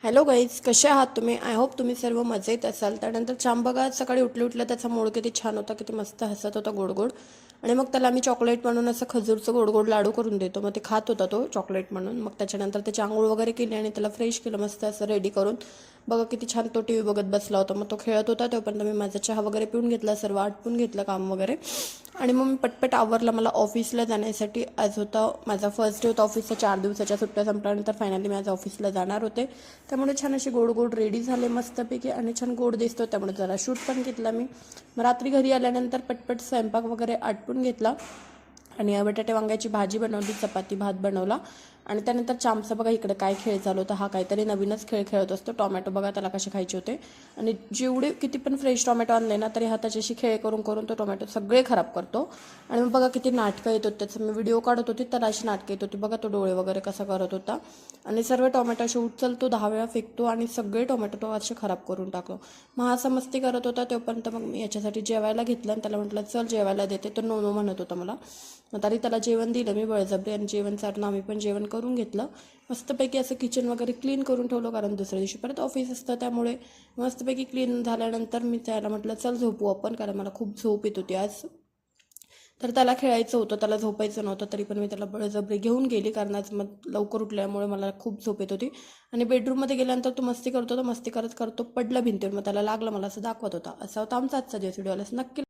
Hello guys, कसे आहात तुम्ही? आय होप तुम्ही सर्व मजेत असाल. त्यानंतर छान बघा, सकाळी उठल्या त्याचा मूड किती छान होता, किती मस्त हसत होता गोड गोड. आणि मग त्याला आम्ही चॉकलेट म्हणून असं खजूरचं गोड गोड लाडू करून देतो. मग ते खात होता तो चॉकलेट म्हणून. मग त्याच्यानंतर त्याची आंघोळ वगैरे केली आणि त्याला फ्रेश केलं मस्त असं रेडी करून. बघा किती छान तो टी व्ही बघत बसला होता. मग तो खेळत होता, तोपर्यंत मी माझा चहा वगैरे पिऊन घेतला, सर्व आटपून घेतलं काम वगैरे. आणि मग मी पटपट आवरलं. मला ऑफिसला जाण्यासाठी आज होता माझा फर्स्ट डे होता ऑफिसचा. 4 दिवसाच्या सुट्ट्या संपल्यानंतर फायनली मी आज ऑफिसला जाणार होते. त्यामुळे छान अशी गोड गोड रेडी झाले मस्तपैकी आणि छान गोड दिसतो, त्यामुळे जरा शूट पण घेतला मी. मग रात्री घरी आल्यानंतर पटपट स्वयंपाक वगैरे आटपून घेतला आणि बटाटे वांग्याची भाजी बनवली, चपाती भात बनवला. आणि त्यानंतर चामचा बघा इकडे काय खेळ चालू होता. हा काहीतरी नवीनच खेळ खेळत असतो. टोमॅटो बघा त्याला कसे खायचे होते, आणि जेवढे किती पण फ्रेश टोमॅटो आणले ना तरी हा त्याच्याशी खेळ करून करून तो टोमॅटो सगळे खराब करतो. आणि मग बघा किती नाटकं येत होते. त्याचं मी व्हिडिओ काढत होती, त्याला अशी नाटकं येत होती. बघा तो डोळे वगैरे कसा करत होता. आणि सर्व टोमॅटो असे उचलतो, 10 वेळा फेकतो आणि सगळे टोमॅटो तो असे खराब करून टाकतो. मग हा असा मस्ती करत होता. तोपर्यंत मग मी याच्यासाठी जेवायला घेतलं आणि त्याला म्हटलं चल जेवायला देते. तो नो नो म्हणत होता मला. मग तरी त्याला जेवण दिलं मी बळजबरी, आणि जेवण चारून आम्ही पण जेवण करून घेतलं. मस्तपैकी असं किचन वगैरे क्लीन करून ठेवलं, कारण दुसऱ्या दिवशी परत ऑफिस असतं. त्यामुळे मस्तपैकी क्लीन झाल्यानंतर मी त्याला म्हटलं चल झोपू आपण, कारण मला खूप झोप येत होती आज. तर त्याला खेळायचं होतं, त्याला झोपायचं नव्हतं, तरी पण मी त्याला बळजबरी घेऊन गेली, कारण आज मग लवकर उठल्यामुळे मला खूप झोप येत होती. आणि बेडरूममध्ये गेल्यानंतर तो मस्ती करतो, तो मस्ती करत करतो पडला भिंतीवर. मग त्याला लागलं, मला असं दाखवत होता. असा होता आमचा आजचा दिवस. व्हिडिओला नक्की